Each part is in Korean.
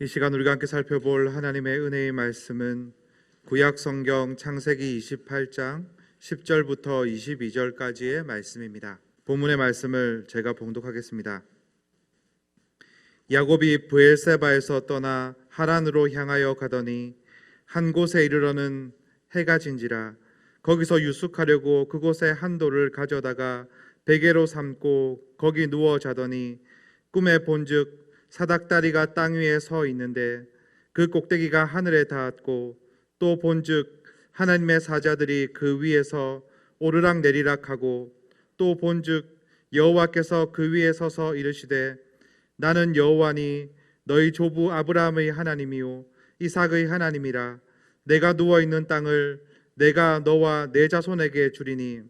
이 시간 우리가 함께 살펴볼 하나님의 은혜의 말씀은 구약 성경 창세기 28장 10절부터 22절까지의 말씀입니다. 본문의 말씀을 제가 봉독하겠습니다. 야곱이 브엘세바에서 떠나 하란으로 향하여 가더니 한 곳에 이르러는 해가 진지라. 거기서 유숙하려고 그곳에 한 돌을 가져다가 베개로 삼고 거기 누워 자더니 꿈에 본즉 사닥다리가 땅 위에 서 있는데 그 꼭대기가 하늘에 닿았고 또 본즉 하나님의 사자들이 그 위에서 오르락 내리락 하고 또 본즉 여호와께서 그 위에 서서 이르시되 나는 여호와니 너희 조부 아브라함의 하나님이요 이삭의 하나님이라. 내가 누워 있는 땅을 내가 너와 내 자손에게 주리니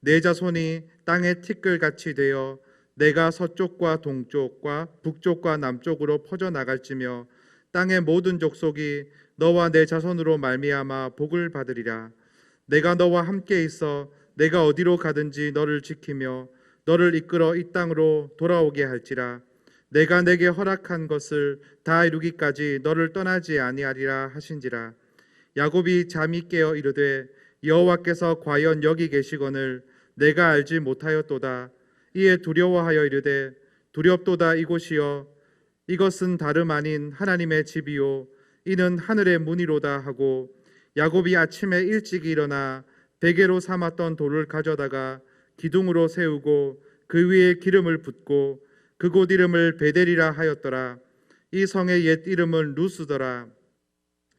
내 자손이 땅의 티끌같이 되어 내가 서쪽과 동쪽과 북쪽과 남쪽으로 퍼져 나갈지며 땅의 모든 족속이 너와 내 자손으로 말미암아 복을 받으리라. 내가 너와 함께 있어 내가 어디로 가든지 너를 지키며 너를 이끌어 이 땅으로 돌아오게 할지라. 내가 내게 허락한 것을 다 이루기까지 너를 떠나지 아니하리라 하신지라. 야곱이 잠이 깨어 이르되 여호와께서 과연 여기 계시거늘 내가 알지 못하였도다. 이에 두려워하여 이르되 두렵도다. 이곳이여 이것은 다름 아닌 하나님의 집이요 이는 하늘의 문이로다 하고 야곱이 아침에 일찍 일어나 베개로 삼았던 돌을 가져다가 기둥으로 세우고 그 위에 기름을 붓고 그곳 이름을 베델이라 하였더라. 이 성의 옛 이름은 루스더라.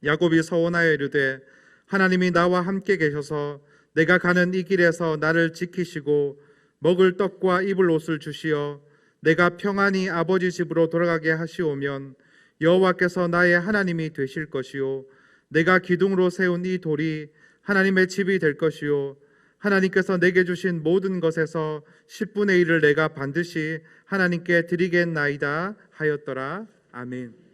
야곱이 서원하여 이르되 하나님이 나와 함께 계셔서 내가 가는 이 길에서 나를 지키시고 먹을 떡과 입을 옷을 주시어 내가 평안히 아버지 집으로 돌아가게 하시오면 여호와께서 나의 하나님이 되실 것이요 내가 기둥으로 세운 이 돌이 하나님의 집이 될 것이요 하나님께서 내게 주신 모든 것에서 10분의 1을 내가 반드시 하나님께 드리겠나이다 하였더라. 아멘.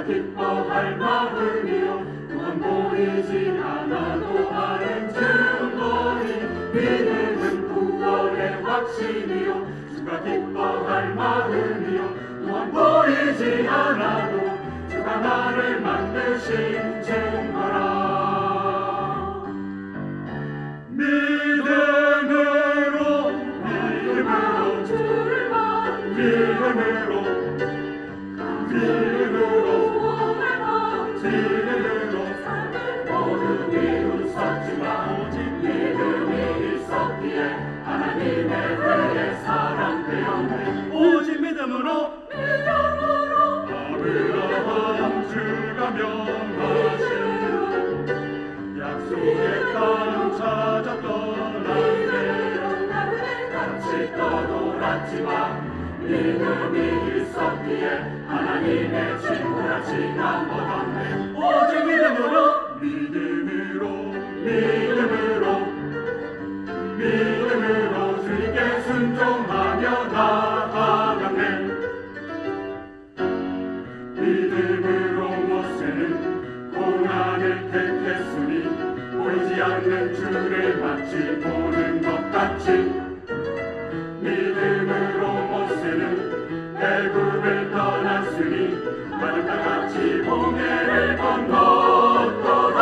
주가 기뻐할 마음이요 또한 보이지 않아도 하는 증거니 믿음은 구원의 확신이요 주가 기뻐할 마음이요 또한 보이지 않아도 주가 나를 만드신 증거라. 믿음으로 주를 믿음으로 모두 비웃었지만 오직 믿음이 있었기에 하나님의 은혜에 사랑되었네. 오직 믿음으로 아브라함 주가 명하신 약속의 땅 찾아 떠나네. 같이 떠돌았지만 믿음이 있었기에 하나님의 친구라 칭함 얻었네. 오직 믿음으로 주님께 순종하며 나아가네. 믿음으로 모세는 고난을 택했으니 보이지 않는 주를 마치 보는 것 같이 믿음으로 모세는 애굽을 떠났으니 바닷가 같이 홍해를 건넜도다.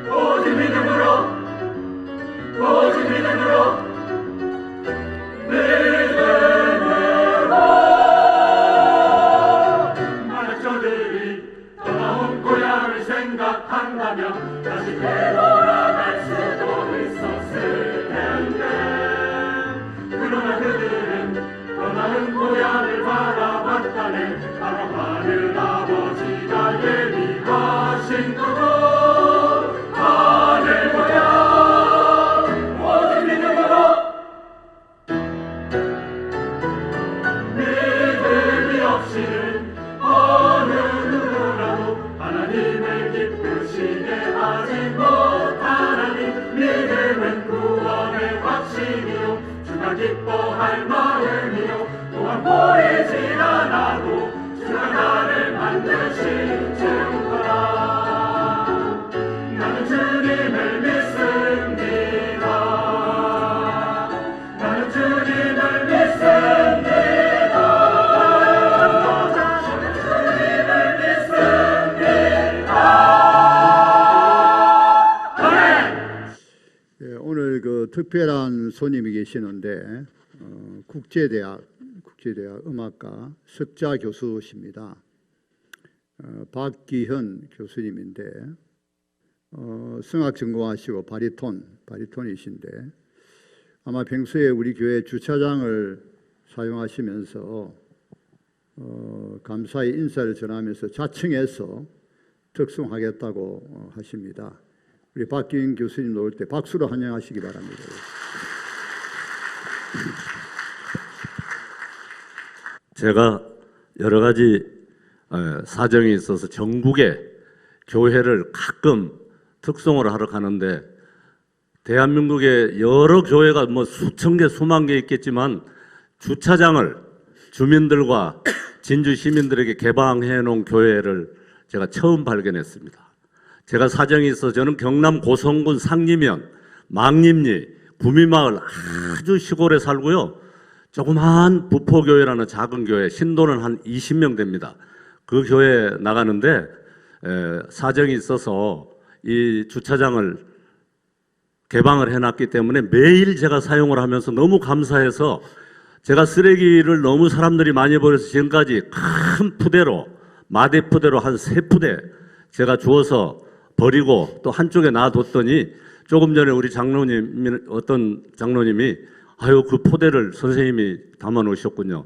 오직 믿음으로 만약 저들이 떠나온 고향을 생각한다면 다시 되돌아갈 수도 있었을 텐데 그러나 그들은 떠나는 고향을 바라봤다네. 바로 하늘 아버지가 예비하신 그곳. 할렐루야. 오직 믿음으로 믿음이 없이는 어느 누구라도 하나님을 기쁘시게 하지 못하나니 믿음은 구원의 확신이요 주가 기뻐할 마음이요 또한 보이지 않아도 주가 나를 만드신 증거라. 나는 주님을 믿습니다. 나는 주님을 믿습니다. 나는 주님을 믿습니다. 아멘. 예, 오늘 그 특별한 손님이 계시는데 국제대학 음악과 석자 교수십니다. 박기현 교수님인데 성악 전공하시고 바리톤이신데 아마 평소에 우리 교회 주차장을 사용하시면서 감사의 인사를 전하면서 자청해서 특송하겠다고 하십니다. 우리 박기현 교수님 나올 때 박수로 환영하시기 바랍니다. 제가 여러 가지 사정이 있어서 전국에 교회를 가끔 특송을 하러 가는데 대한민국에 여러 교회가 뭐 수천 개, 수만 개 있겠지만 주차장을 주민들과 진주 시민들에게 개방해 놓은 교회를 제가 처음 발견했습니다. 제가 사정이 있어서 저는 경남 고성군 상리면, 망림리, 구미마을 아주 시골에 살고요. 조그마한 부포교회라는 작은 교회, 신도는 한 20명 됩니다. 그 교회에 나가는데 사정이 있어서 이 주차장을 개방을 해놨기 때문에 매일 제가 사용을 하면서 너무 감사해서 제가 쓰레기를 너무 사람들이 많이 버려서 지금까지 큰 푸대로, 마대 푸대로 한 3푸대 제가 주워서 버리고 또 한쪽에 놔뒀더니 조금 전에 우리 장로님, 어떤 장로님이 아유, 그 포대를 선생님이 담아 놓으셨군요.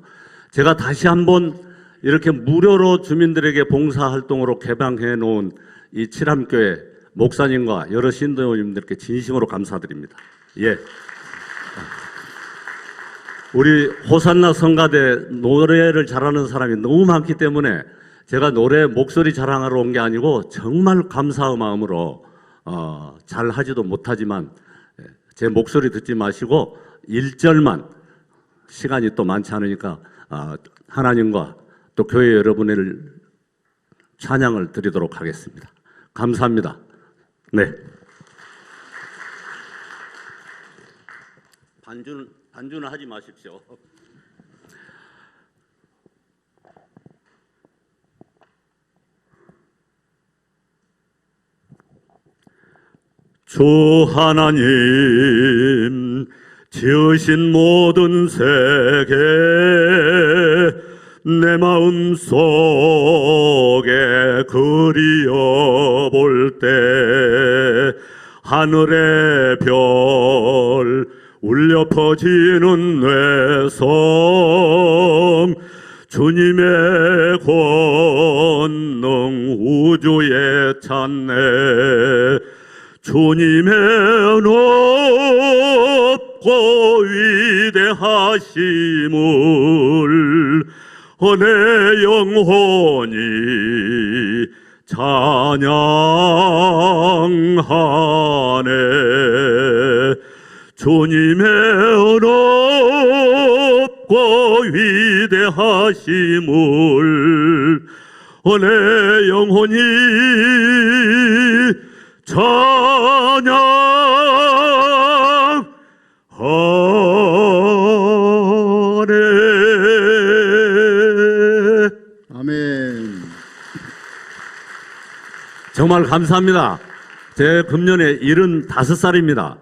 제가 다시 한번 이렇게 무료로 주민들에게 봉사활동으로 개방해 놓은 이 칠함교회 목사님과 여러 신도님들께 진심으로 감사드립니다. 예. 우리 호산나 성가대 노래를 잘하는 사람이 너무 많기 때문에 제가 노래 목소리 자랑하러 온 게 아니고 정말 감사의 마음으로 잘 하지도 못하지만 제 목소리 듣지 마시고 1절만 시간이 또 많지 않으니까 하나님과 또 교회 여러분을 찬양을 드리도록 하겠습니다. 감사합니다. 네. 반주는 하지 마십시오. 주 하나님 지으신 모든 세계 내 마음 속에 그리어 볼 때 하늘의 별 울려 퍼지는 뇌성 주님의 권능 우주에 찬네 주님의 높고 위대하심을 내 영혼이 찬양하네 주님의 높고 위대하심을 내 영혼이 찬양하네. 아멘. 정말 감사합니다. 제 금년에 75살입니다.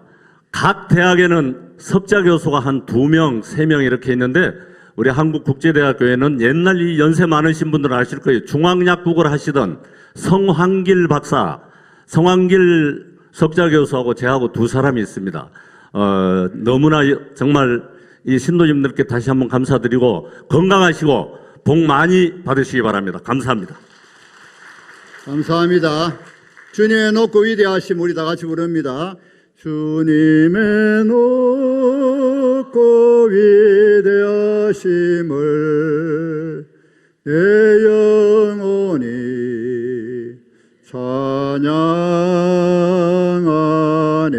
각 대학에는 석자 교수가 한 2명, 3명 이렇게 있는데 우리 한국국제대학교에는 옛날 이 연세 많으신 분들은 아실 거예요. 중앙약국을 하시던 성황길 박사, 성황길 석자 교수하고 저하고 2사람이 있습니다. 너무나 정말 이 신도님들께 다시 한번 감사드리고 건강하시고 복 많이 받으시기 바랍니다. 감사합니다. 감사합니다. 주님의 높고 위대하심 우리 다 같이 부릅니다. 주님의 높고 위대하심을 내 영혼이 찬양하네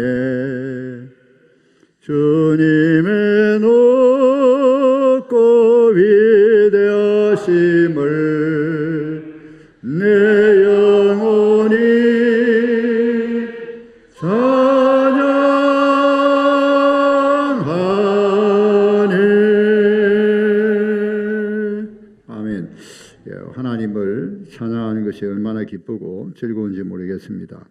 주님의 높고 위대하심을 내 영혼이 찬양하네. 아멘. 하나님을 찬양하는 것이 얼마나 기쁘고 즐거운지 모르겠습니다.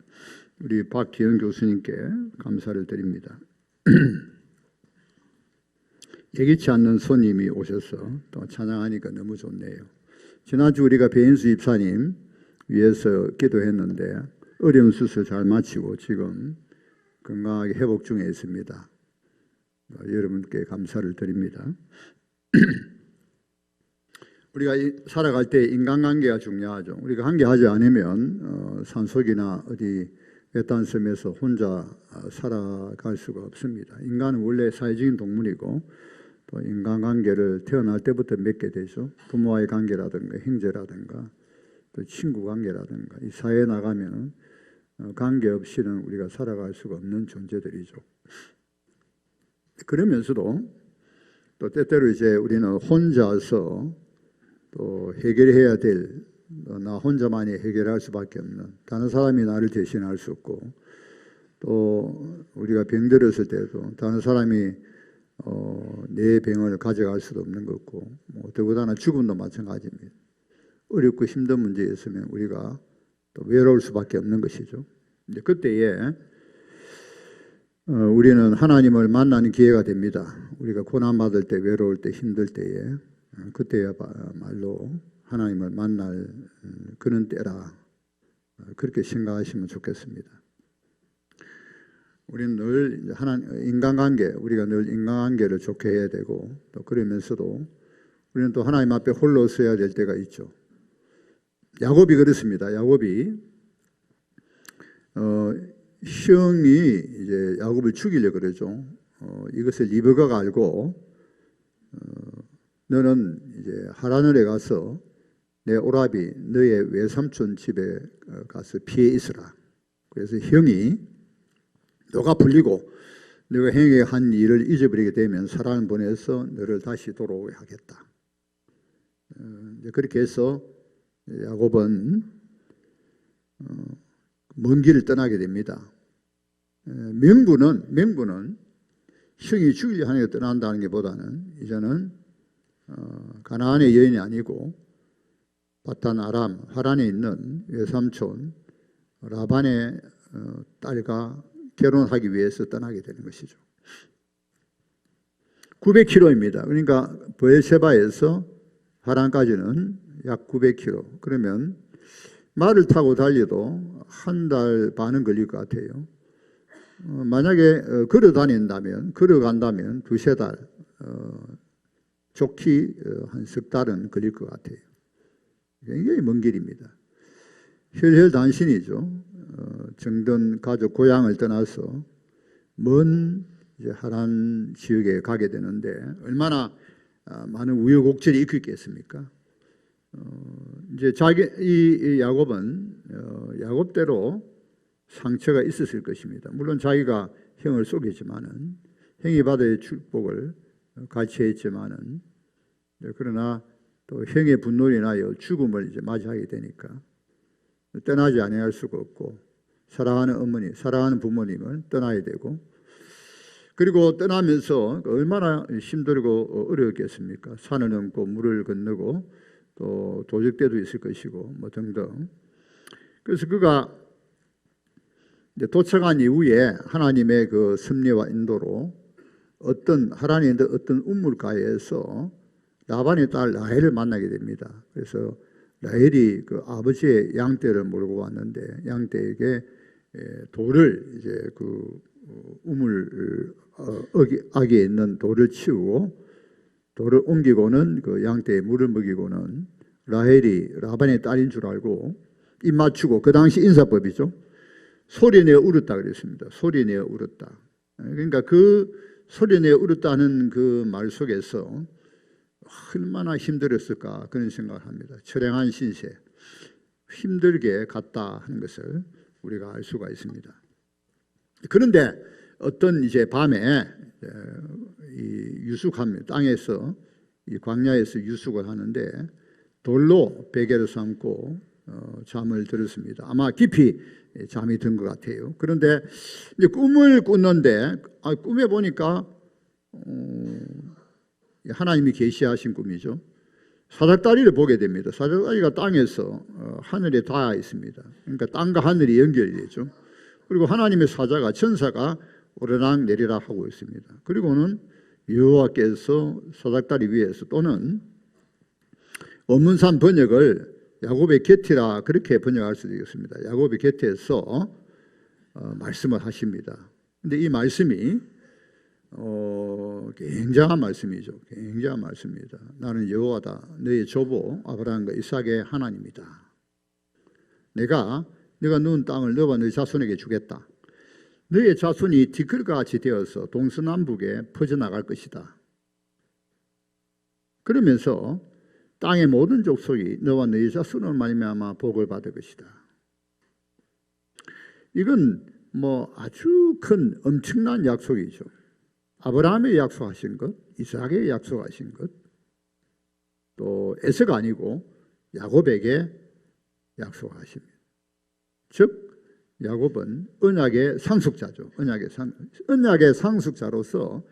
우리 박기영 교수님께 감사를 드립니다. 예기치 않는 손님이 오셔서 또 찬양하니까 너무 좋네요. 지난주 우리가 배인수 입사님 위해서 기도했는데 어려운 수술 잘 마치고 지금 건강하게 회복 중에 있습니다. 여러분께 감사를 드립니다. 우리가 살아갈 때 인간관계가 중요하죠. 우리가 관계하지 않으면 산속이나 어디 외딴 섬에서 혼자 살아갈 수가 없습니다. 인간은 원래 사회적인 동물이고 또 인간관계를 태어날 때부터 맺게 되죠. 부모와의 관계라든가 형제라든가 또 친구 관계라든가 이 사회에 나가면 관계 없이는 우리가 살아갈 수가 없는 존재들이죠. 그러면서도 또 때때로 이제 우리는 혼자서 또 해결해야 될 나 혼자만이 해결할 수밖에 없는 다른 사람이 나를 대신할 수 없고 또 우리가 병들었을 때도 다른 사람이 내 병을 가져갈 수도 없는 거고 더구나 죽음도 마찬가지입니다. 어렵고 힘든 문제에 있으면 우리가 또 외로울 수밖에 없는 것이죠. 이제 그때에 우리는 하나님을 만나는 기회가 됩니다. 우리가 고난받을 때, 외로울 때, 힘들 때에 그때야말로 하나님을 만날 그런 때라 그렇게 생각하시면 좋겠습니다. 우리는 늘 우리가 늘 인간관계를 좋게 해야 되고 또 그러면서도 우리는 또 하나님 앞에 홀로 서야 될 때가 있죠. 야곱이 그렇습니다. 야곱이 형이 이제 야곱을 죽이려고 그러죠. 이것을 리브가가 알고 너는 이제 하란을에 가서 내 오라비 너의 외삼촌 집에 가서 피해 있으라. 그래서 형이 너가 풀리고 너가 형에게 한 일을 잊어버리게 되면 사람을 보내서 너를 다시 돌아오게 하겠다. 그렇게 해서 야곱은 먼 길을 떠나게 됩니다. 명분은 형이 죽이려 하는 게 떠난다는 게 보다는 이제는 가나안의 여인이 아니고 바탄 아람 하란에 있는 외삼촌 라반의 딸과 결혼하기 위해서 떠나게 되는 것이죠. 900km입니다. 그러니까 브엘세바에서 하란까지는 약 900km. 그러면 말을 타고 달려도 한 달 반은 걸릴 것 같아요. 만약에 걸어간다면 두세 달, 좋기 한 석 달은 걸릴 것 같아요. 굉장히 먼 길입니다. 혈혈단신이죠. 정든 가족 고향을 떠나서 먼 이제 하란 지역에 가게 되는데 얼마나 많은 우여곡절이 있겠습니까? 이제 이 야곱은 야곱대로 상처가 있었을 것입니다. 물론 자기가 형을 속였지만은 형이 받을 축복을 같이 했지만은 그러나 또 형의 분노로 인하여 죽음을 이제 맞이하게 되니까 떠나지 아니할 수가 없고 사랑하는 어머니, 사랑하는 부모님을 떠나야 되고 그리고 떠나면서 얼마나 힘들고 어려웠겠습니까? 산을 넘고 물을 건너고 또 도적대도 있을 것이고 뭐 등등. 그래서 그가 이제 도착한 이후에 하나님의 그 섭리와 인도로 하란에 있는 어떤 우물가에서 라반의 딸 라헬을 만나게 됩니다. 그래서 라헬이 그 아버지의 양떼를 몰고 왔는데 양떼에게 돌을 이제 그 우물 아기에 있는 돌을 치우고 돌을 옮기고는 그 양떼에 물을 먹이고는 라헬이 라반의 딸인 줄 알고 입 맞추고 그 당시 인사법이죠. 소리내어 울었다 그랬습니다. 소리내어 울었다. 그러니까 그 소리내어 울었다는 그 말 속에서 얼마나 힘들었을까 그런 생각을 합니다. 처량한 신세, 힘들게 갔다 하는 것을 우리가 알 수가 있습니다. 그런데 어떤 이제 밤에 이 유숙합니다. 땅에서 이 광야에서 유숙을 하는데 돌로 베개를 삼고 잠을 들었습니다. 아마 깊이 잠이 든 것 같아요. 그런데 이제 꿈을 꾸는데 꿈에 보니까 하나님이 계시하신 꿈이죠. 사닥다리를 보게 됩니다. 사닥다리가 땅에서 하늘에 닿아 있습니다. 그러니까 땅과 하늘이 연결되죠. 그리고 하나님의 사자가 천사가 오르락 내리락 하고 있습니다. 그리고는 여호와께서 사닥다리 위에서 또는 원문산 번역을 야곱의 곁이라 그렇게 번역할 수도 있겠습니다. 야곱의 곁에서 말씀을 하십니다. 근데 이 말씀이 굉장한 말씀이죠. 굉장한 말씀입니다. 나는 여호와다. 너의 조부 아브라함과 이삭의 하나님이다. 내가 누운 땅을 너와 너의 자손에게 주겠다. 너의 자손이 티끌같이 되어서 동서남북에 퍼져나갈 것이다. 그러면서 땅의 모든 족속이 너와 너의 자손으로 말미암아 복을 받을 것이다. 이건 뭐 아주 큰 엄청난 약속이죠. 아브라함에 약속하신 것, 이삭에 약속하신 것, 또 에서가 아니고 야곱에게 약속하십니다. 즉 야곱은 언약의 상속자죠. 언약의 상속자로서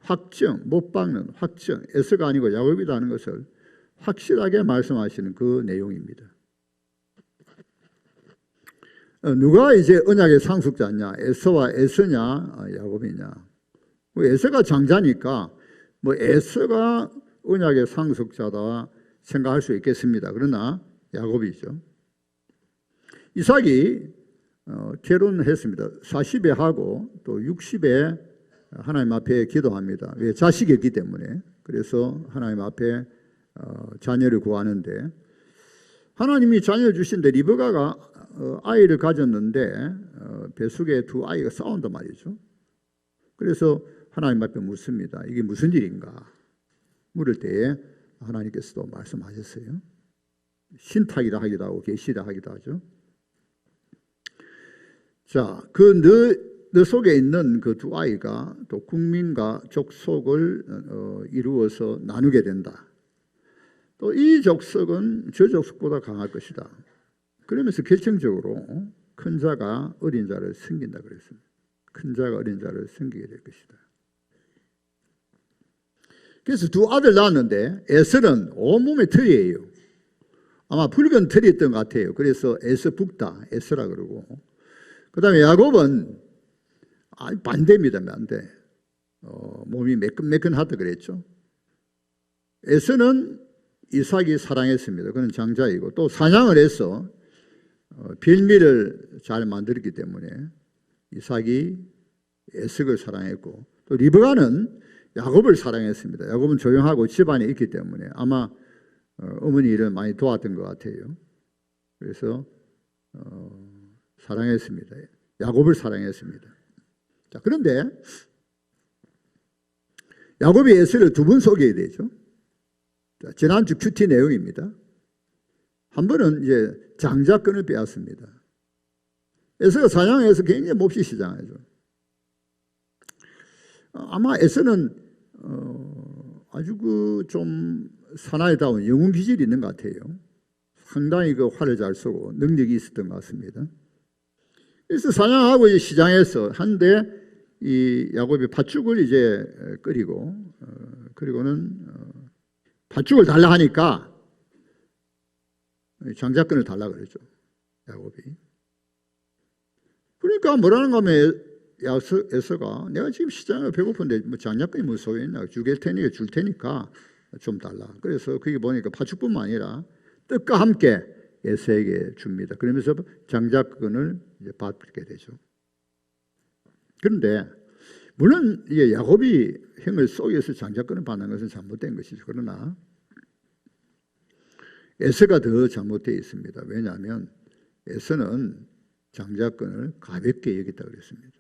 확정, 못 박는 확정, 에서가 아니고 야곱이라는 것을 확실하게 말씀하시는 그 내용입니다. 누가 이제 언약의 상속자냐? 에서냐? 야곱이냐? 에서가 장자니까 에서가 언약의 상속자다 생각할 수 있겠습니다. 그러나 야곱이죠. 이삭이 결혼했습니다. 40에 하고 또 60에 하나님 앞에 기도합니다. 왜? 자식이었기 때문에. 그래서 하나님 앞에 자녀를 구하는데 하나님이 자녀를 주신데 리브가가 아이를 가졌는데 뱃속에 두 아이가 싸운단 말이죠. 그래서 하나님 앞에 묻습니다. 이게 무슨 일인가? 물을 때에 하나님께서도 말씀하셨어요. 신탁이라 하기도 하고 계시라 하기도 하죠. 자, 너 속에 있는 그 두 아이가 또 국민과 족속을 이루어서 나누게 된다. 또 이 족속은 저 족속보다 강할 것이다. 그러면서 결정적으로 큰 자가 어린 자를 섬긴다 그랬습니다. 큰 자가 어린 자를 섬기게 될 것이다. 그래서 두 아들 낳았는데 에서는 온몸에 털이에요. 아마 붉은 털이었던 것 같아요. 그래서 에서 북다, 에서라 그러고. 그 다음에 야곱은 반대입니다. 반대. 몸이 매끈매끈하다 그랬죠. 에서는 이삭이 사랑했습니다. 그는 장자이고 또 사냥을 해서 빌미를 잘 만들었기 때문에 이삭이 에석을 사랑했고 또 리브가는 야곱을 사랑했습니다. 야곱은 조용하고 집안에 있기 때문에 아마 어머니 일을 많이 도왔던 것 같아요. 그래서 사랑했습니다. 야곱을 사랑했습니다. 자, 그런데 야곱이 에서를 두 번 속여야 되죠. 자, 지난주 큐티 내용입니다. 한 번은 이제 장자권을 빼앗습니다. 에서가 사냥해서 굉장히 몹시 시장하죠. 아마 에서는 아주 좀 사나이다운 영웅 기질이 있는 것 같아요. 상당히 그 활을 잘 쏘고 능력이 있었던 것 같습니다. 그래서 사냥하고 이제 시장에서 한데 이 야곱이 팥죽을 이제 그리고는 팥죽을 달라 하니까 장자권을 달라 그러죠. 야곱이. 그러니까 뭐라는 거면 에서가 내가 지금 시장에 배고픈데 뭐 장자권이 뭐 소용있나 줄 테니까 좀 달라. 그래서 그게 보니까 팥죽뿐만 아니라 떡과 함께 에서에게 줍니다. 그러면서 장자권을 이제 받게 되죠. 그런데 물론 이게 야곱이 형을 속여서 장자권을 받는 것은 잘못된 것이죠. 그러나 에서가 더 잘못되어 있습니다. 왜냐하면 에서는 장자권을 가볍게 여겼다 그랬습니다.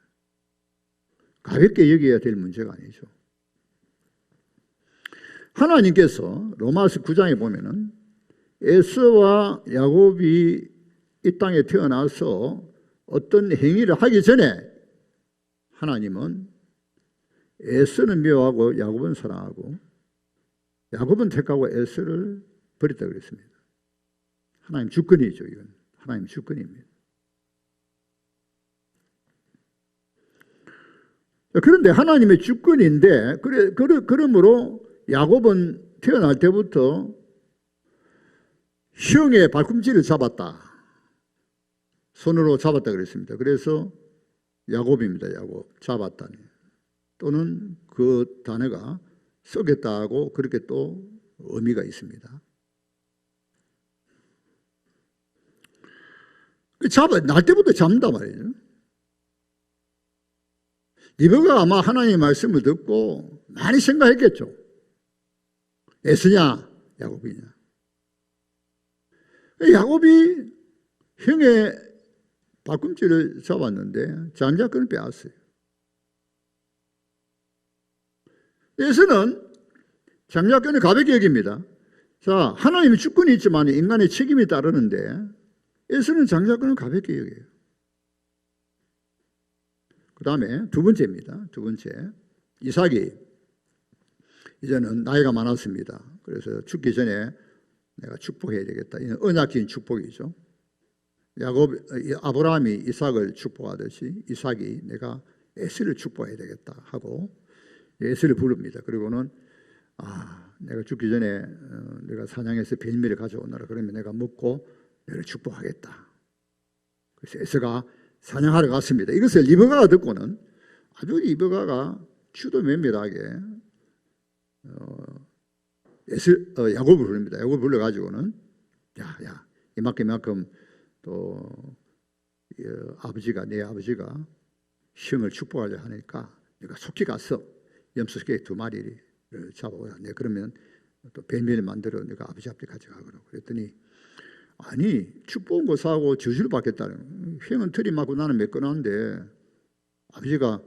가볍게 여겨야 될 문제가 아니죠. 하나님께서 로마서 9장에 보면은 에서와 야곱이 이 땅에 태어나서 어떤 행위를 하기 전에 하나님은 에서는 미워하고 야곱은 사랑하고 야곱은 택하고 에서를 버렸다 그랬습니다. 하나님 주권이죠. 이건 하나님 주권입니다. 그런데 하나님의 주권인데 그러므로 야곱은 태어날 때부터 형의 발꿈치를 잡았다. 손으로 잡았다 그랬습니다. 그래서 야곱입니다. 야곱. 잡았다니. 또는 그 단어가 썩였다고 그렇게 또 의미가 있습니다. 날 때부터 잡는단 말이에요. 리브가 아마 하나님의 말씀을 듣고 많이 생각했겠죠. 에서냐 야곱이냐. 야곱이 형의 발꿈치를 잡았는데 장자권을 빼앗어요. 에서는 장자권을 가볍게 여깁니다. 자, 하나님의 주권이 있지만 인간의 책임이 따르는데 에서는 장자권을 가볍게 여겨요. 그 다음에 두 번째입니다. 두 번째, 이삭이 이제는 나이가 많았습니다. 그래서 죽기 전에 내가 축복해야 되겠다. 이는 언약적인 축복이죠. 아브라함이 이삭을 축복하듯이 이삭이 내가 에서를 축복해야 되겠다 하고 에서를 부릅니다. 그리고는 내가 죽기 전에 내가 사냥해서 벨미를 가져오너라. 그러면 내가 먹고 너를 축복하겠다. 그래서 에서가 사냥하러 갔습니다. 이것을 리브가가 듣고는 아주 리브가가 추도 면밀하게 야곱을 부릅니다. 야곱을 불러가지고는 야 이만큼 또 내 아버지가 형을 축복하려 하니까 내가 속히 가서 염소개 2마리를 잡아오라. 내가 그러면 또 벨미를 만들어 내가 아버지 앞에 가져가거라. 그랬더니 아니 축복한 거 사고 저주를 받겠다는. 형은 털이 맞고 나는 매끈한데 아버지가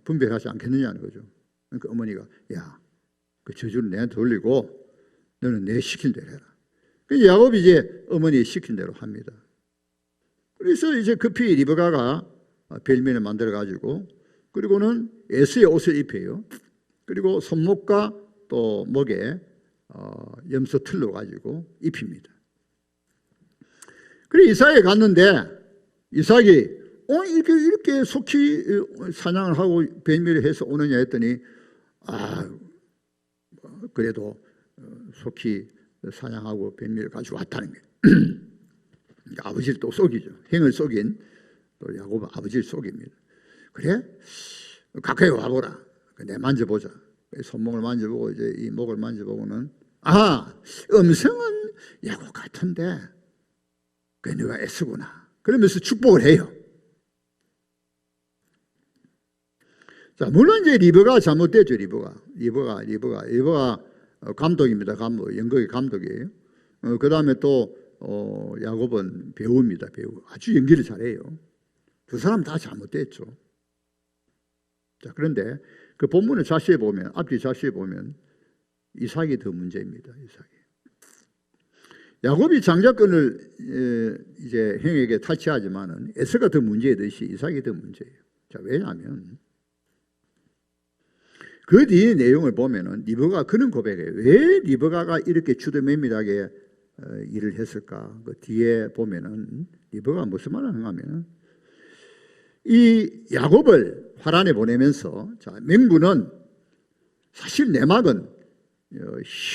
분별하지 않겠느냐는 거죠. 그러니까 어머니가 그 저주를 내한테 돌리고 너는 내 시킨 대로 해라. 그래서 야곱이 이제 어머니 시킨 대로 합니다. 그래서 이제 급히 리브가가 벨민을 만들어 가지고 그리고는 에서의 옷을 입혀요. 그리고 손목과 또 목에 염소 틀로 가지고 입힙니다. 그래 이삭이 갔는데 이삭이 이렇게 속히 사냥을 하고 뱀미를 해서 오느냐 했더니 그래도 속히 사냥하고 뱀미를 가지고 왔다는 거예요. 아버지를 또 속이죠. 행을 속인 또 야곱 아버지를 속입니다. 그래? 가까이 와보라. 내 만져보자. 손목을 만져보고 이제 이 목을 만져보고는 음성은 야곱 같은데 그게 네가 애쓰구나. 그러면서 축복을 해요. 자, 물론 이제 리브가 잘못됐죠. 리브가 감독입니다. 연극의 감독이에요. 그 다음에 또 야곱은 배우입니다. 배우. 아주 연기를 잘해요. 두 사람 다 잘못됐죠. 자, 그런데 그 본문을 자세히 보면, 앞뒤 자세히 보면 이삭이 더 문제입니다. 이삭이. 야곱이 장자권을 이제 형에게 탈취하지만은 에서가 더 문제이듯이 이삭이 더 문제예요. 자, 왜냐하면 그 뒤의 내용을 보면은 리브가 그런 고백이에요. 왜 리브가가 이렇게 주도면밀하게 일을 했을까? 그 뒤에 보면은 리브가 무슨 말을 하는가 하면 이 야곱을 화란에 보내면서 자, 맹부는 사실 내막은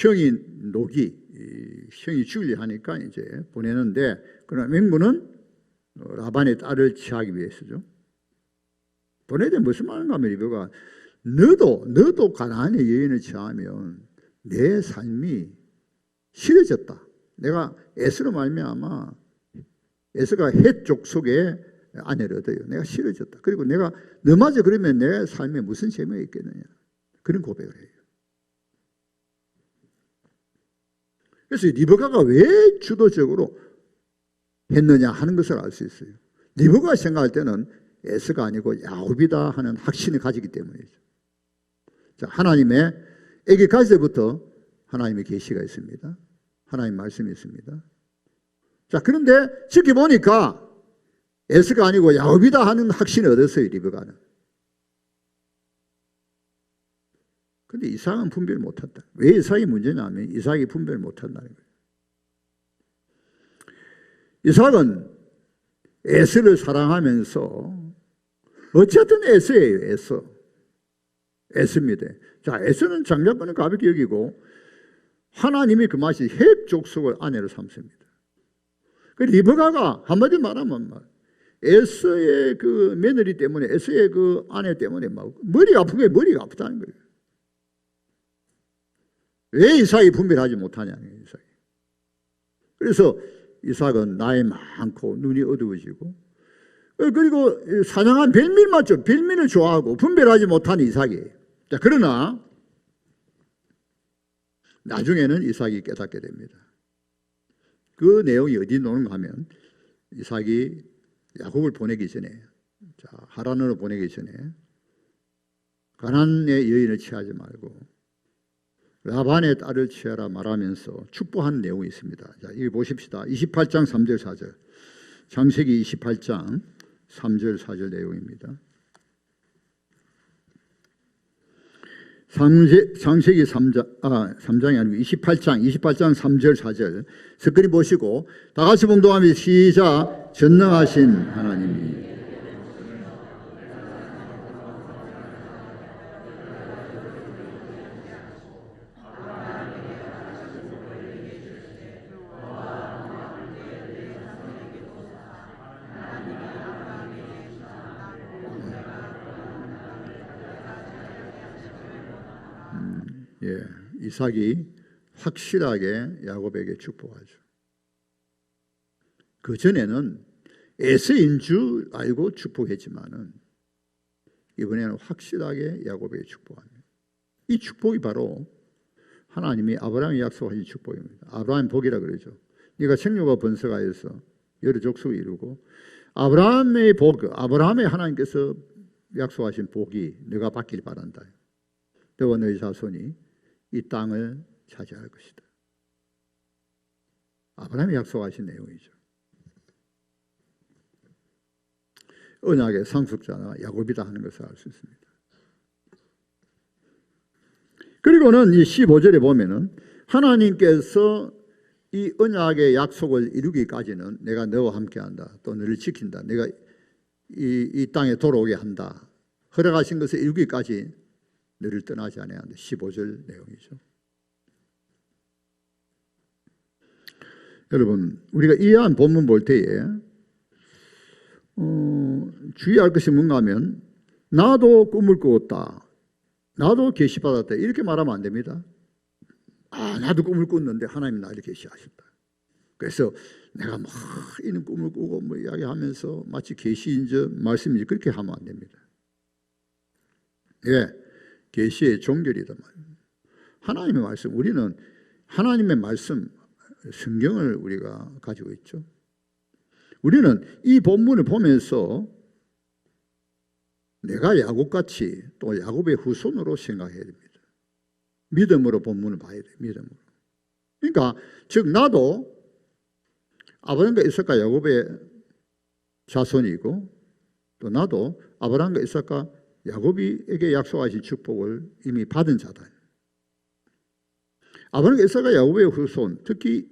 형이 형이 죽으려 하니까 이제 보내는데 그러나 맹부는 라반의 딸을 취하기 위해서죠. 보내되 무슨 말인가 하면 리브가 너도 가나안의 여인을 취하면 내 삶이 싫어졌다. 내가 에스로 말미암아 에스가 헷 족속의 아내를 얻어요. 내가 싫어졌다. 그리고 내가 너마저 그러면 내 삶에 무슨 재미가 있겠느냐. 그런 고백을 해요. 그래서 리브가가 왜 주도적으로 했느냐 하는 것을 알 수 있어요. 리브가 생각할 때는 에스가 아니고 야곱이다 하는 확신을 가지기 때문이죠. 자, 하나님의 애기 가질 때부터 하나님의 계시가 있습니다. 하나님 말씀이 있습니다. 자, 그런데 지켜보니까 에스가 아니고 야곱이다 하는 확신을 얻었어요. 리브가는. 그런데 이삭은 분별을 못한다. 왜 이삭이 문제냐면 이삭이 분별을 못한다는 거예요. 이삭은 에스를 사랑하면서 어쨌든 에스예요. 에스입니다. 자, 에스는 장자권을 가볍게 여기고 하나님이 그 맛이 헷 족속을 아내로 삼습니다. 그 리브가가 한마디 말하면 에스의 그 며느리 때문에 에스의 그 아내 때문에 막 머리가 아픈 거예요. 머리가 아프다는 거예요. 왜 이삭이 분별하지 못하냐는 거예요. 이삭이. 그래서 이삭은 나이 많고 눈이 어두워지고 그리고 사냥한 벨밀 맞죠? 벨밀을 좋아하고 분별하지 못하는 이삭이에요. 자, 그러나 나중에는 이삭이 깨닫게 됩니다. 그 내용이 어디 나오는가 하면 이삭이 야곱을 보내기 전에 자, 하란으로 보내기 전에 가나안의 여인을 취하지 말고 라반의 딸을 취하라 말하면서 축복하는 내용이 있습니다. 자, 이거 보십시다. 28장 3절 4절. 창세기 28장 3절 4절 내용입니다. 창세기 3장이 아니고 28장 3절 4절 스크린 보시고 다 같이 봉독하며 시작. 전능하신 하나님이 이삭이 확실하게 야곱에게 축복하죠. 그 전에는 에서인 줄 알고 축복했지만은 이번에는 확실하게 야곱에게 축복합니다. 이 축복이 바로 하나님이 아브라함이 약속하신 축복입니다. 아브라함 복이라 그러죠. 네가 생육과 번성하여서 여러 족속을 이루고 아브라함의 복, 아브라함의 하나님께서 약속하신 복이 네가 받길 바란다. 너와 너희 자손이 이 땅을 차지할 것이다. 아브라함이 약속하신 내용이죠. 언약의 상속자나 야곱이다 하는 것을 알 수 있습니다. 그리고는 이 15절에 보면은 하나님께서 이 언약의 약속을 이루기까지는 내가 너와 함께한다. 또 너를 지킨다. 내가 이 땅에 돌아오게 한다. 허락하신 것을 이루기까지 너를 떠나지 아니한다. 15절 내용이죠. 여러분, 우리가 이해한 본문 볼 때에 주의할 것이 뭔가 하면 나도 꿈을 꾸었다. 나도 계시받았다. 이렇게 말하면 안 됩니다. 나도 꿈을 꿨는데 하나님이 나를 계시하셨다. 그래서 내가 막 이런 꿈을 꾸고 뭐 이야기하면서 마치 계시인 저 말씀인지 그렇게 하면 안 됩니다. 예, 계시의 종결이다 말이에요. 하나님의 말씀, 우리는 하나님의 말씀, 성경을 우리가 가지고 있죠. 우리는 이 본문을 보면서 내가 야곱같이 또 야곱의 후손으로 생각해야 됩니다. 믿음으로 본문을 봐야 돼요. 믿음으로. 그러니까 즉 나도 아브라함과 이삭과 야곱의 자손이고 또 나도 아브라함과 이삭과 야곱에게 약속하신 축복을 이미 받은 자다. 아브라함과 이삭과 야곱의 후손, 특히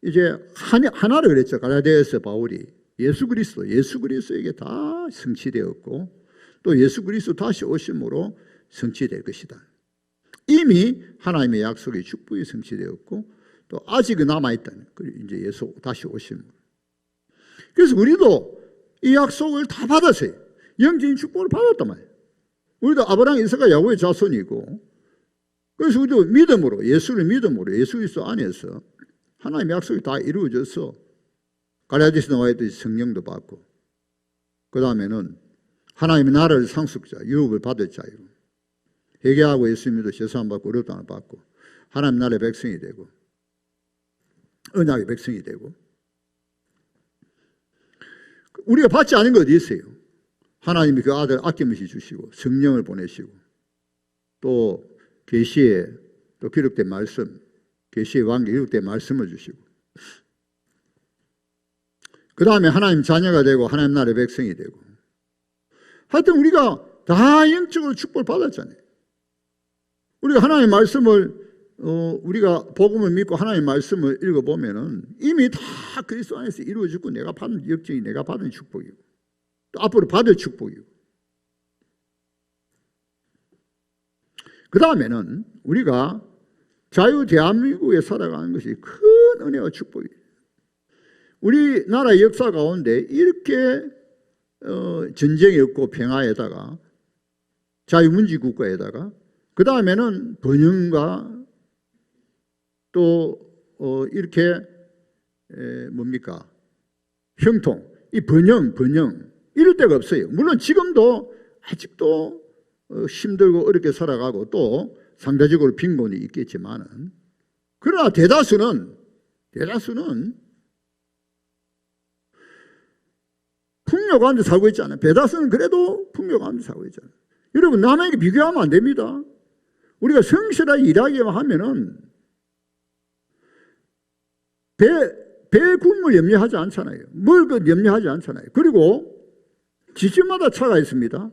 이제 하나를 그랬죠. 갈라디아에서 바울이 예수 그리스도에게 다 성취되었고 또 예수 그리스도 다시 오심으로 성취될 것이다. 이미 하나님의 약속의 축복이 성취되었고 또 아직은 남아있다는 이제 예수 다시 오심으로. 그래서 우리도 이 약속을 다 받았어요. 영적인 축복을 받았단 말이에요. 우리도 아브라함, 이삭과 야곱의 자손이고 그래서 우리도 믿음으로 예수 그리스도 안에서 하나님의 약속이 다 이루어져서 갈라디아서 나와 있듯이 성령도 받고 그 다음에는 하나님의 나라를 상속자, 유업을 받을 자유, 회개하고 예수 믿어 죄사함 받고 의롭다함을 받고 하나님 나라의 백성이 되고 언약의 백성이 되고 우리가 받지 않은 거 어디 있어요? 하나님이 그 아들 아낌없이 주시고 성령을 보내시고 또 계시에 또 기록된 말씀, 계시의 왕계 기록된 말씀을 주시고 그 다음에 하나님 자녀가 되고 하나님 나라의 백성이 되고 하여튼 우리가 다 영적으로 축복을 받았잖아요. 우리가 하나님의 말씀을 우리가 복음을 믿고 하나님의 말씀을 읽어보면은 이미 다 그리스도 안에서 이루어지고 내가 받은 역정이 내가 받은 축복이고 또 앞으로 받을 축복이고 그 다음에는 우리가 자유 대한민국에 살아가는 것이 큰 은혜와 축복이에요. 우리나라의 역사 가운데 이렇게 전쟁이 없고 평화에다가 자유민주 국가에다가 그 다음에는 번영과 또 이렇게 뭡니까 형통, 이 번영 이럴 데가 없어요. 물론 지금도 아직도 힘들고 어렵게 살아가고 또 상대적으로 빈곤이 있겠지만은 그러나 대다수는 풍요 가운데 살고 있잖아요. 대다수는 그래도 풍요 가운데 살고 있잖아요. 여러분 남에게 비교하면 안 됩니다. 우리가 성실하게 일하기만 하면은 배 굶을 염려하지 않잖아요. 뭘 염려하지 않잖아요. 그리고 지집마다 차가 있습니다.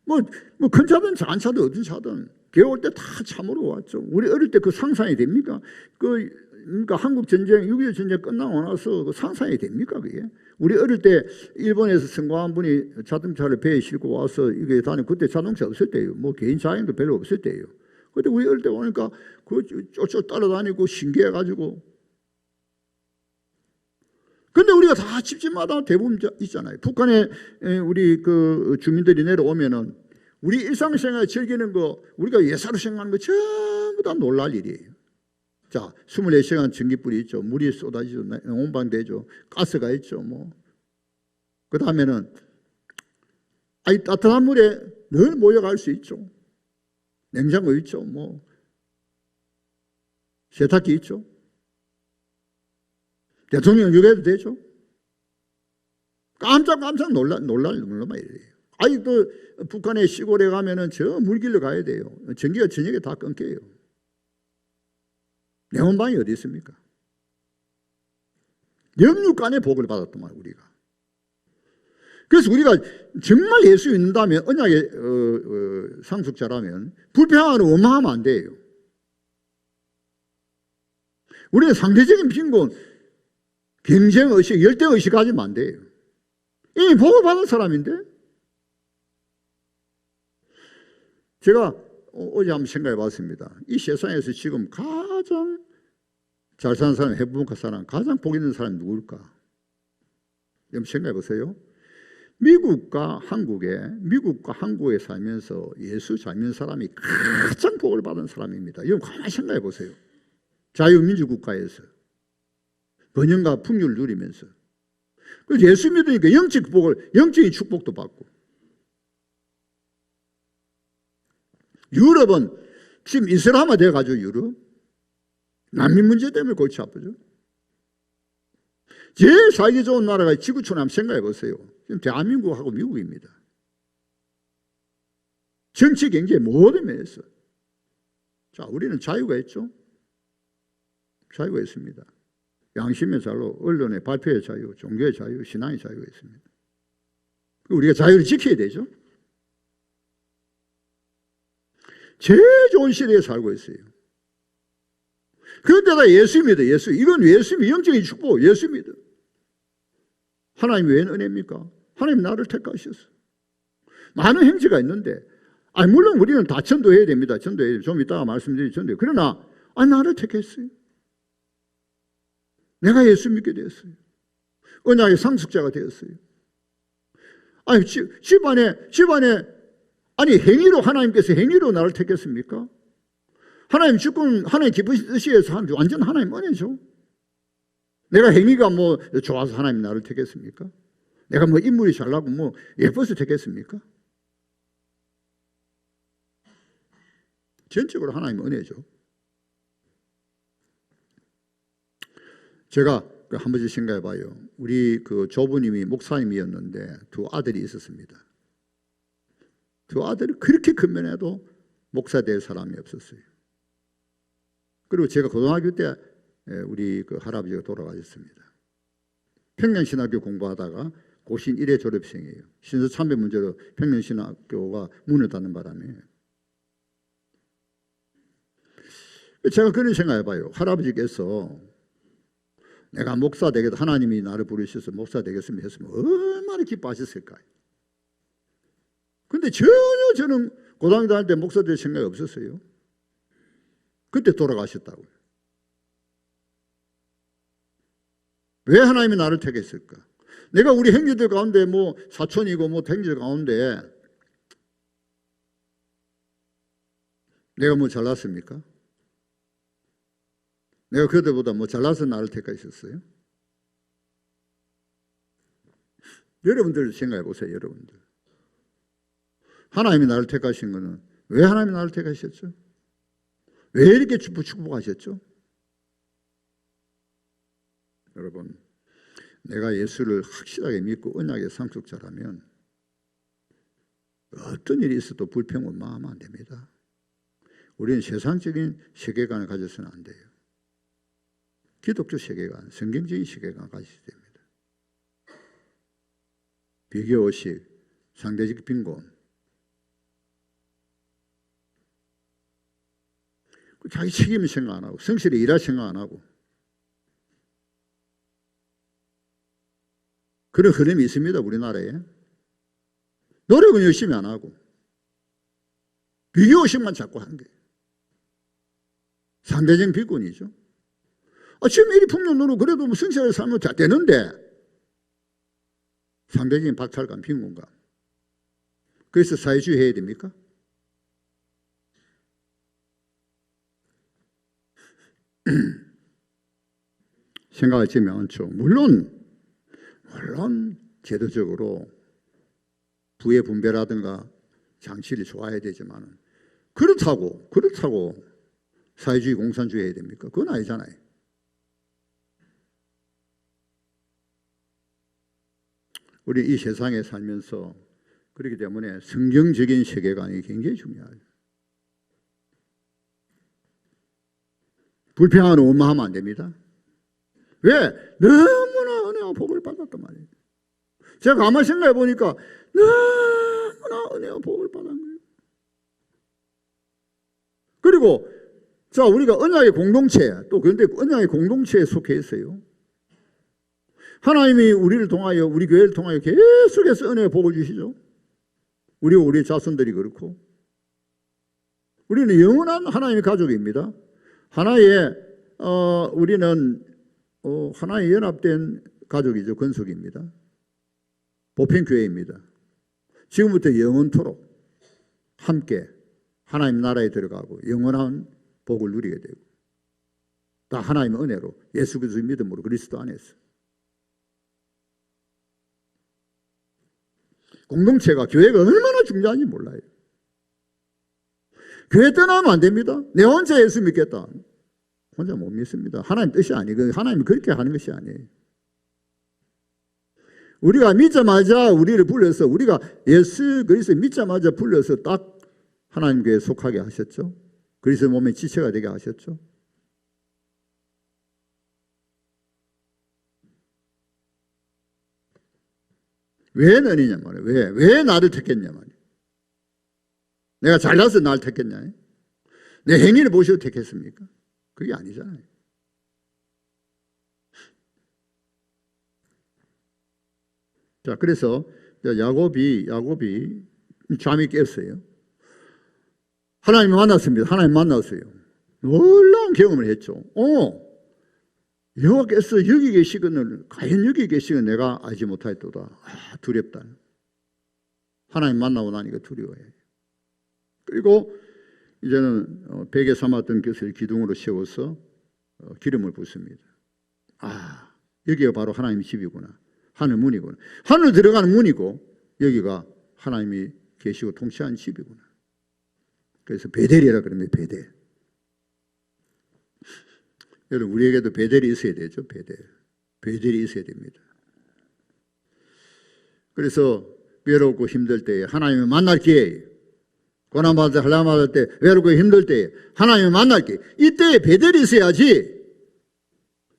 뭐 큰 차든 작은 차든 어떤 차든 겨울 때 다 참으로 왔죠. 우리 어릴 때 그 상상이 됩니까? 그러니까 한국 전쟁, 6.25 전쟁 끝나고 나서 그 상상이 됩니까 그게? 우리 어릴 때 일본에서 선거한 분이 자동차를 배에 싣고 와서 이게 다니고 그때 자동차 없을 때예요. 뭐 개인 자행도 별로 없을 때예요. 그때 우리 어릴 때 오니까 그 쫓쫓 따라다니고 신기해가지고. 근데 우리가 다 집집마다 대부분 있잖아요. 북한에 우리 그 주민들이 내려오면은 우리 일상생활 즐기는 거 우리가 예사로 생각하는 거 전부 다 놀랄 일이에요. 자, 24시간 전기불이 있죠. 물이 쏟아지죠. 온방되죠. 가스가 있죠. 뭐. 그 다음에는 따뜻한 물에 늘 모여갈 수 있죠. 냉장고 있죠. 뭐. 세탁기 있죠. 대통령 유괴도 되죠. 깜짝 놀랄 일이에요. 아직도 북한의 시골에 가면은 저 물길로 가야 돼요. 전기가 저녁에 다 끊겨요. 냉온방이 어디 있습니까? 영육간의 복을 받았더만 우리가. 그래서 우리가 정말 예수 믿는다면 언약의 상속자라면 불평하는 원망하면 안 돼요. 우리는 상대적인 빈곤 경쟁의식, 열등의식 가지면 안 돼요. 이미 복을 받은 사람인데. 제가 어제 한번 생각해 봤습니다. 이 세상에서 지금 가장 잘 사는 사람, 행복한 사람, 가장 복 있는 사람이 누굴까? 여러분 생각해 보세요. 미국과 한국에 살면서 예수 잘 믿는 사람이 가장 복을 받은 사람입니다. 여러분 가만히 생각해 보세요. 자유민주 국가에서 번영과 풍요를 누리면서 그래서 예수 믿으니까 영적인 축복도 받고. 유럽은 지금 이슬람화 돼가지고 유럽 난민 문제 때문에 골치 아프죠. 제일 살기 좋은 나라가 지구촌에 한번 생각해 보세요. 지금 대한민국하고 미국입니다. 정치, 경제 모든 면에서. 자, 우리는 자유가 있죠. 자유가 있습니다. 양심의 자유, 언론의 발표의 자유, 종교의 자유, 신앙의 자유가 있습니다. 우리가 자유를 지켜야 되죠. 제일 좋은 시대에 살고 있어요. 그런데다 예수 믿어. 이건 예수 믿어. 영적인 축복. 예수 믿어. 하나님이 웬 은혜입니까? 하나님 나를 택하셨어. 많은 행지가 있는데, 물론 우리는 다 전도해야 됩니다. 전도해야 돼요. 좀 이따가 말씀드릴 전도해요. 그러나, 나를 택했어요. 내가 예수 믿게 되었어요. 언약의 상속자가 되었어요. 집안에, 행위로 하나님께서 행위로 나를 택했습니까? 하나님 주권, 하나님 기쁘신 뜻이에서 완전 하나님 은혜죠. 내가 행위가 좋아서 하나님 나를 택했습니까? 내가 인물이 잘나고 예뻐서 택했습니까? 전적으로 하나님 은혜죠. 제가 한 번씩 생각해 봐요. 우리 조부님이 목사님이었는데 두 아들이 있었습니다. 두 아들이 그렇게 근면해도 목사 될 사람이 없었어요. 그리고 제가 고등학교 때 우리 할아버지가 돌아가셨습니다. 평양신학교 공부하다가 고신 1회 졸업생이에요. 신서참배 문제로 평양신학교가 문을 닫는 바람에. 제가 그런 생각해 봐요. 할아버지께서 내가 목사 되겠다, 하나님이 나를 부르셔서 목사 되겠으면 했으면 얼마나 기뻐하셨을까요? 근데 전혀 저는 고등학교 다닐 때 목사 될 생각이 없었어요. 그때 돌아가셨다고요. 왜 하나님이 나를 택했을까? 내가 우리 형제들 가운데 사촌이고 형제 가운데 내가 잘났습니까? 내가 그들보다 잘나서 나를 택하셨어요? 여러분들 생각해 보세요. 여러분들 하나님이 나를 택하신 것은 왜 하나님이 나를 택하셨죠? 왜 이렇게 축복하셨죠? 여러분, 내가 예수를 확실하게 믿고 언약의 상속자라면 어떤 일이 있어도 불평을 마음 안 됩니다. 우리는 세상적인 세계관을 가져서는 안 돼요. 기독교 세계관, 성경적인 세계관을 가져야 됩니다. 비교의식, 상대적 빈곤, 자기 책임을 생각 안 하고 성실히 일할 생각 안 하고 그런 흐름이 있습니다. 우리나라에. 노력은 열심히 안 하고 비교의식만 자꾸 하는 거예요. 상대적인 빈곤이죠. 지금 이리 풍요노로 그래도 성실하게 살면 다 되는데 상대적인 박탈감, 빈곤감. 그래서 사회주의 해야 됩니까? 생각하시면 않죠. 물론 제도적으로 부의 분배라든가 장치를 좋아야 되지만 그렇다고 사회주의 공산주의 해야 됩니까? 그건 아니잖아요. 우리 이 세상에 살면서 그렇기 때문에 성경적인 세계관이 굉장히 중요하죠. 불평하는 원망하면 안 됩니다. 왜? 너무나 은혜와 복을 받았단 말이에요. 제가 가만히 생각해 보니까 너무나 은혜와 복을 받은 거예요. 그리고 자, 우리가 언약의 공동체, 또 그런데 언약의 공동체에 속해 있어요. 하나님이 우리를 통하여 우리 교회를 통하여 계속해서 은혜의 복을 주시죠. 우리 자손들이 그렇고 우리는 영원한 하나님의 가족입니다. 우리는 하나의 연합된 가족이죠. 건속입니다. 보편교회입니다. 지금부터 영원토록 함께 하나님 나라에 들어가고 영원한 복을 누리게 되고 다 하나님의 은혜로 예수 그리스도의 믿음으로 그리스도 안에서 공동체가 교회가 얼마나 중요한지 몰라요. 교회 떠나면 안 됩니다. 내 혼자 예수 믿겠다. 혼자 못 믿습니다. 하나님 뜻이 아니고 하나님이 그렇게 하는 것이 아니에요. 우리가 믿자마자 우리를 불러서 우리가 예수 그리스도 믿자마자 불러서 딱 하나님 교회에 속하게 하셨죠. 그리스도 몸의 지체가 되게 하셨죠. 왜 너냐 말이에요. 왜 나를 택했냐 말이에요. 내가 잘나서 나를 택했냐? 내 행위를 보시고 택했습니까? 그게 아니잖아요. 자, 그래서 야곱이 잠이 깼어요. 하나님 만났습니다. 하나님 만났어요. 놀라운 경험을 했죠. 여호와께서 여기 계시거늘 과연 여기 계시건 내가 알지 못하였도다. 두렵다. 하나님 만나고 나니까 두려워해. 그리고 이제는 베개 삼았던 것을 기둥으로 세워서 기름을 붓습니다. 여기가 바로 하나님의 집이구나. 하늘 문이구나. 하늘 들어가는 문이고 여기가 하나님이 계시고 통치하는 집이구나. 그래서 베델이라 그럽니다. 베델. 여러분 우리에게도 베델이 있어야 되죠. 베델이 있어야 됩니다. 그래서 외롭고 힘들 때에 하나님을 만날 기회에 고난받을 때 한란받을 때 외롭고 힘들 때에 하나님을 만날 기회 이때에 베델이 있어야지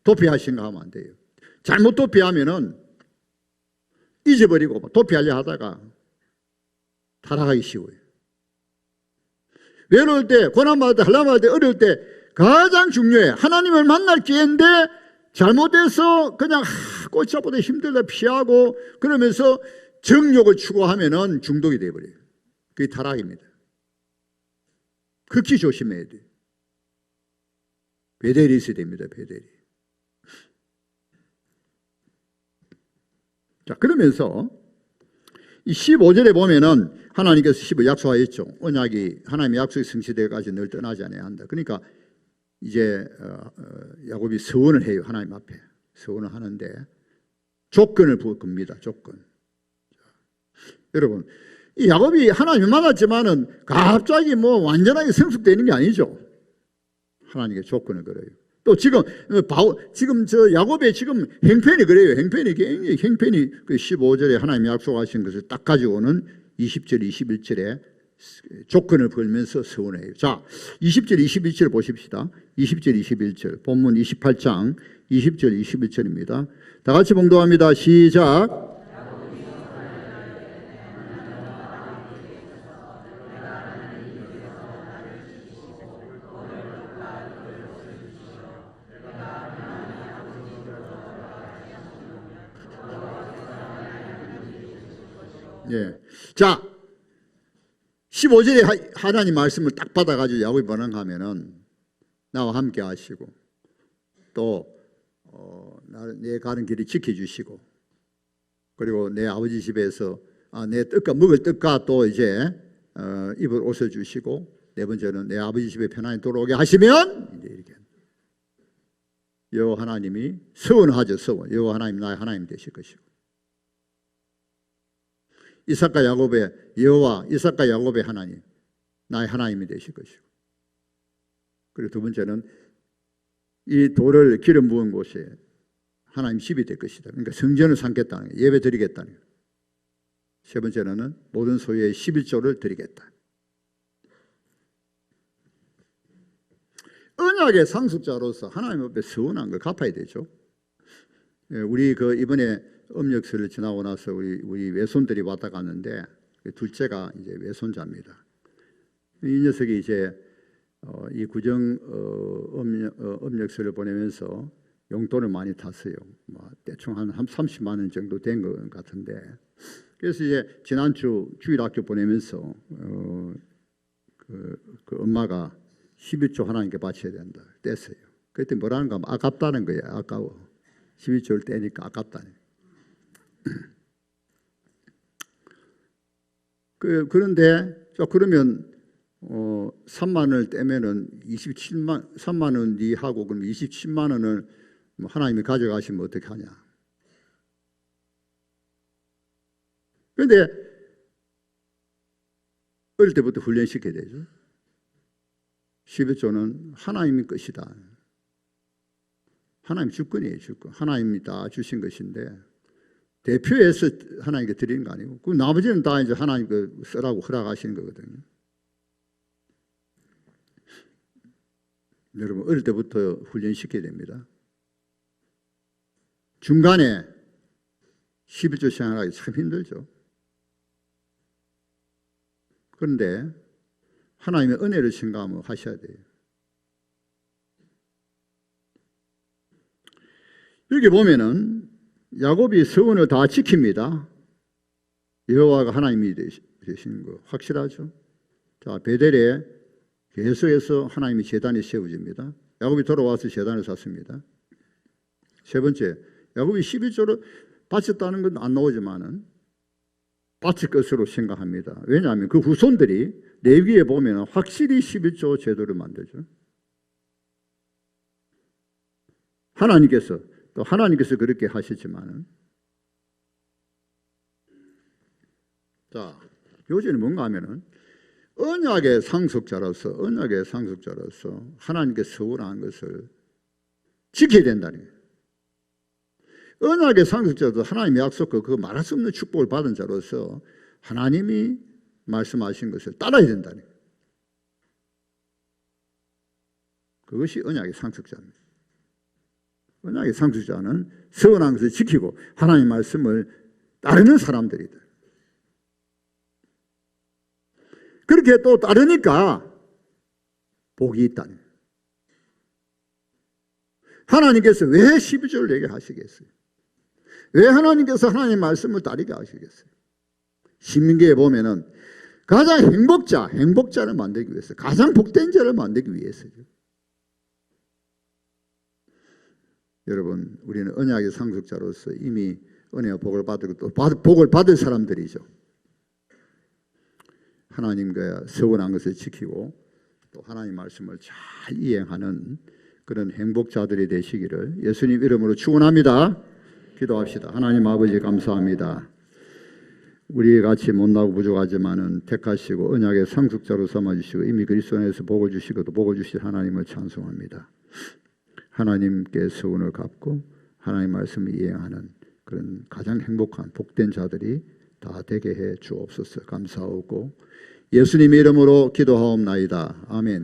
도피하신가 하면 안 돼요. 잘못 도피하면은 잊어버리고 도피하려 하다가 타락하기 쉬워요. 외로울 때 고난받을 때 한란받을 때 어려울 때 가장 중요해. 하나님을 만날 기회인데 잘못해서 그냥 꽃잡보다 힘들다 피하고 그러면서 정욕을 추구하면은 중독이 되어버려요. 그게 타락입니다. 극히 조심해야 돼요. 베델이 있어야 됩니다. 베델이. 자, 그러면서 이 15절에 보면은 하나님께서 15 약속하였죠. 언약이 하나님의 약속이 성취되기까지 늘 떠나지 않아야 한다. 그러니까 이제 야곱이 서원을 해요. 하나님 앞에 서원을 하는데 조건을 겁니다. 조건. 여러분 이 야곱이 하나님을 만났지만은 갑자기 뭐 완전하게 성숙되는 게 아니죠. 하나님께 조건을 걸어요. 또 지금 저 야곱의 지금 행편이 그래요. 행편이 그 15절에 하나님이 약속하신 것을 딱 가지고는 20절 21절에 조건을 걸면서 서원해요. 자, 20절 21절 보십시다. 20절 21절 본문 28장 20절 21절입니다. 다 같이 봉독합니다. 시작. 예. 자, 15절에 하나님 말씀을 딱 받아가지고 야곱이 반응하면은 나와 함께 하시고 또 내 가는 길을 지켜주시고 그리고 내 아버지 집에서 내 떡과 먹을 떡과 또 이제 입을 옷을 주시고 네 번째는 내 아버지 집에 편안히 돌아오게 하시면 이제 이렇게 여호와 하나님이 서원하죠. 서원. 여호와 하나님 나의 하나님 되실 것이고 이삭과 야곱의 여호와 이삭과 야곱의 하나님 나의 하나님이 되실 것이고 그리고 두 번째는 이 돌을 기름 부은 곳에 하나님 집이 될 것이다. 그러니까 성전을 삼겠다는 거예요. 예배 드리겠다는 거예요. 세 번째는 모든 소유의 11조를 드리겠다. 언약의 상속자로서 하나님 앞에 서원한 걸 갚아야 되죠. 우리 이번에 음력설을 지나고 나서 우리 외손들이 왔다 갔는데 둘째가 이제 외손자입니다. 이 녀석이 이제 이 구정 음력설을 보내면서 용돈을 많이 탔어요. 뭐 대충 한 30만 원 정도 된 것 같은데, 그래서 이제 지난주 주일학교 보내면서 그 엄마가 11조 하나님께 바쳐야 된다 뗐어요. 그때 뭐라는가 하면 아깝다는 거예요. 아까워. 11조를 떼니까 아깝다는. 그런데 자, 그러면 3만 원을 떼면은 3만 원이 하고 그럼 27만 원을 뭐 하나님이 가져가시면 어떻게 하냐? 그런데 어릴 때부터 훈련시켜야 되죠. 11조는 하나님의 것이다. 하나님 주권이에요, 주권. 하나님이 다 주신 것인데 대표해서 하나님께 드리는 거 아니고, 그 나머지는 다 이제 하나님 그 쓰라고 허락하시는 거거든요. 여러분 어릴 때부터 훈련시켜야 됩니다. 중간에 11조 생활하기 참 힘들죠. 그런데 하나님의 은혜를 생각하면 하셔야 돼요. 여기 보면은 야곱이 서원을 다 지킵니다. 여호와가 하나님이 되시는 거 확실하죠. 자, 베델에 계속해서 하나님이 제단이 세워집니다. 야곱이 돌아와서 제단을 샀습니다. 세 번째, 야곱이 11조를 바쳤다는 건 안 나오지만은 바칠 것으로 생각합니다. 왜냐하면 그 후손들이 레위기에 보면 확실히 11조 제도를 만들죠. 하나님께서 그렇게 하셨지만은, 자, 요즘은 뭔가 하면은 언약의 상속자로서 하나님께 서운한 것을 지켜야 된다는 거예요. 언약의 상속자도 하나님의 약속과 그 말할 수 없는 축복을 받은 자로서 하나님이 말씀하신 것을 따라야 된다는 거예요. 그것이 언약의 상속자입니다. 언약의 상속자는 서운한 것을 지키고 하나님의 말씀을 따르는 사람들이다. 그렇게 또 따르니까 복이 있다는 거예요. 하나님께서 왜 12조를 내게 하시겠어요? 왜 하나님께서 하나님의 말씀을 따르게 하시겠어요? 신민기에 보면은 가장 행복자를 만들기 위해서, 가장 복된 자를 만들기 위해서죠. 여러분, 우리는 언약의 상속자로서 이미 은혜와 복을 받고 또 복을 받을 사람들이죠. 하나님과 서운한 것을 지키고 또 하나님 말씀을 잘 이행하는 그런 행복자들이 되시기를 예수님 이름으로 축원합니다. 기도합시다. 하나님 아버지 감사합니다. 우리 같이 못나고 부족하지만은 택하시고 언약의 상속자로 삼아주시고 이미 그리스도 안에서 복을 주시고 또 복을 주실 하나님을 찬송합니다. 하나님께 서운을 갚고 하나님 말씀을 이행하는 그런 가장 행복한 복된 자들이 다 되게 해 주옵소서. 감사하고 예수님의 이름으로 기도하옵나이다. 아멘.